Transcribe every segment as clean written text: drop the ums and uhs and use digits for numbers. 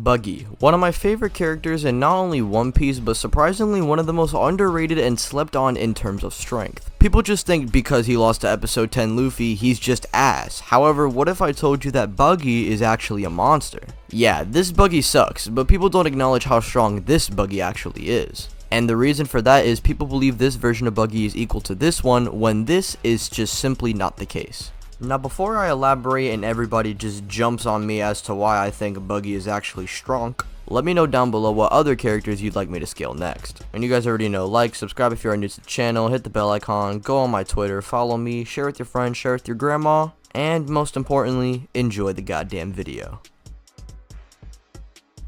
Buggy, one of my favorite characters in not only One Piece, but surprisingly one of the most underrated and slept on in terms of strength. People just think because he lost to episode 10 Luffy, he's just ass. However, what if I told you that Buggy is actually a monster? Yeah, this Buggy sucks, but people don't acknowledge how strong this Buggy actually is. And the reason for that is people believe this version of Buggy is equal to this one, when this is just simply not the case. Now before I elaborate and everybody just jumps on me as to why I think Buggy is actually strong, let me know down below what other characters you'd like me to scale next. And you guys already know, like, subscribe if you are new to the channel, hit the bell icon, go on my Twitter, follow me, share with your friends, share with your grandma, and most importantly, enjoy the goddamn video.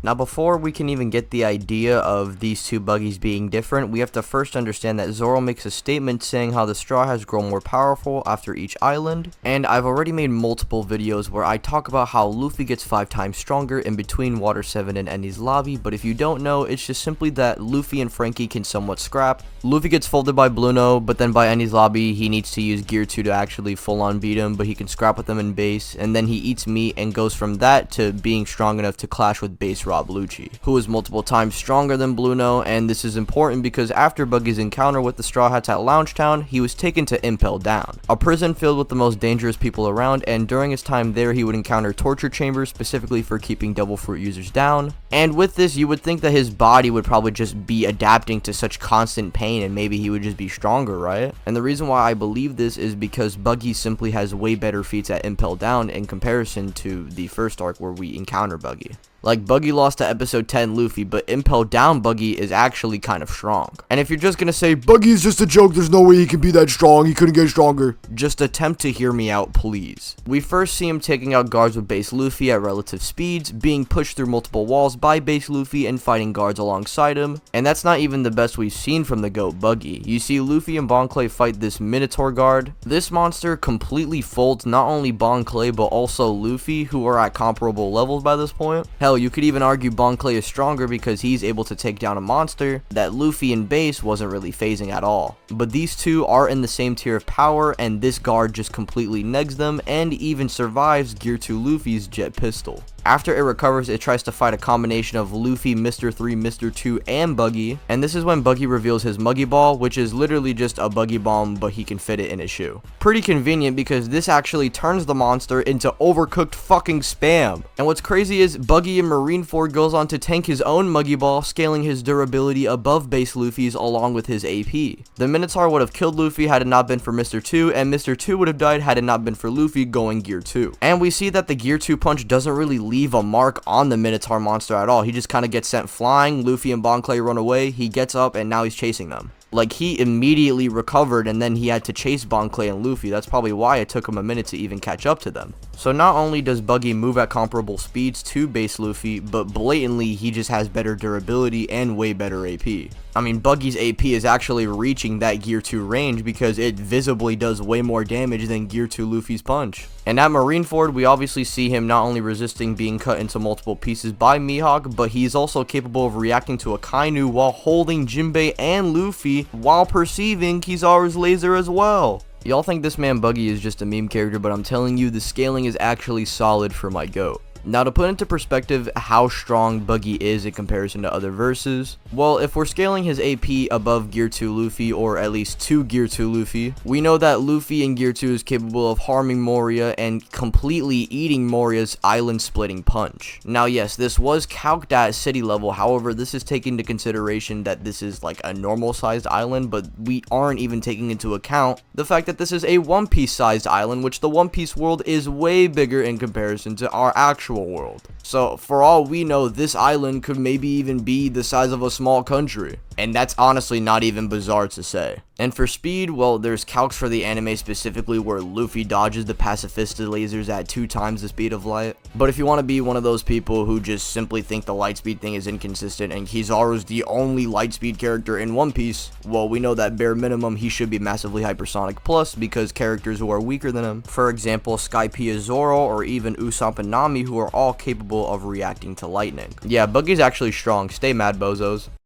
Now before we can even get the idea of these two Buggies being different, we have to first understand that Zoro makes a statement saying how the Strawhats grow more powerful after each island, and I've already made multiple videos where I talk about how Luffy gets 5 times stronger in between Water 7 and Enies Lobby, but if you don't know, it's just simply that Luffy and Frankie can somewhat scrap. Luffy gets folded by Bluno, but then by Enies Lobby he needs to use Gear 2 to actually full on beat him, but he can scrap with him in base, and then he eats meat and goes from that to being strong enough to clash with base Rob Lucci, who is multiple times stronger than Bluno. And this is important because after Buggy's encounter with the Straw Hats at Loungetown, he was taken to Impel Down, a prison filled with the most dangerous people around, and during his time there he would encounter torture chambers specifically for keeping Devil Fruit users down. And with this, you would think that his body would probably just be adapting to such constant pain and maybe he would just be stronger, right? And the reason why I believe this is because Buggy simply has way better feats at Impel Down in comparison to the first arc where we encounter Buggy. Like, Buggy lost to episode 10 Luffy, but Impel Down Buggy is actually kind of strong. And if you're just gonna say, Buggy's just a joke, there's no way he can be that strong, he couldn't get stronger, just attempt to hear me out, please. We first see him taking out guards with base Luffy at relative speeds, being pushed through multiple walls by base Luffy and fighting guards alongside him. And that's not even the best we've seen from the GOAT Buggy. You see Luffy and Bon Clay fight this Minotaur guard. This monster completely folds not only Bon Clay but also Luffy, who are at comparable levels by this point. Hell, you could even argue Bon Clay is stronger because he's able to take down a monster that Luffy in base wasn't really phasing at all. But these two are in the same tier of power, and this guard just completely negs them and even survives Gear 2 Luffy's jet pistol. After it recovers, it tries to fight a combination of Luffy, Mr. 3, Mr. 2, and Buggy, and this is when Buggy reveals his Muggy Ball, which is literally just a Buggy Bomb, but he can fit it in his shoe. Pretty convenient because this actually turns the monster into overcooked fucking spam. And what's crazy is Buggy in Marineford goes on to tank his own Muggy Ball, scaling his durability above base Luffy's along with his AP. The Minotaur would have killed Luffy had it not been for Mr. 2, and Mr. 2 would have died had it not been for Luffy going Gear 2. And we see that the Gear 2 punch doesn't really leave a mark on the Minotaur monster at all. He just kind of gets sent flying. Luffy and Bon Clay run away. He gets up and now he's chasing them. Like, he immediately recovered and then he had to chase Bon Clay and Luffy. That's probably why it took him a minute to even catch up to them. So not only does Buggy move at comparable speeds to base Luffy, but blatantly he just has better durability and way better AP. I mean, Buggy's AP is actually reaching that Gear 2 range because it visibly does way more damage than Gear 2 Luffy's punch. And at Marineford, we obviously see him not only resisting being cut into multiple pieces by Mihawk, but he's also capable of reacting to a Kainu while holding Jinbei and Luffy while perceiving Kizaru's laser as well. Y'all think this man Buggy is just a meme character, but I'm telling you, the scaling is actually solid for my GOAT. Now, to put into perspective how strong Buggy is in comparison to other verses, well, if we're scaling his AP above Gear 2 Luffy, or at least to Gear 2 Luffy, we know that Luffy in Gear 2 is capable of harming Moria and completely eating Moria's island-splitting punch. Now, yes, this was calced at city level, however, this is taking into consideration that this is like a normal-sized island, but we aren't even taking into account the fact that this is a One Piece-sized island, which the One Piece world is way bigger in comparison to our actual world. So for all we know, this island could maybe even be the size of a small country. And that's honestly not even bizarre to say. And for speed, well, there's calcs for the anime specifically where Luffy dodges the pacifista lasers at 2 times the speed of light. But if you want to be one of those people who just simply think the light speed thing is inconsistent and Kizaru's the only light speed character in One Piece, well, we know that bare minimum he should be massively hypersonic plus because characters who are weaker than him, for example Skypiea Zoro or even Usopp and Nami, who are all capable of reacting to lightning. Yeah, Buggy's actually strong. Stay mad, bozos.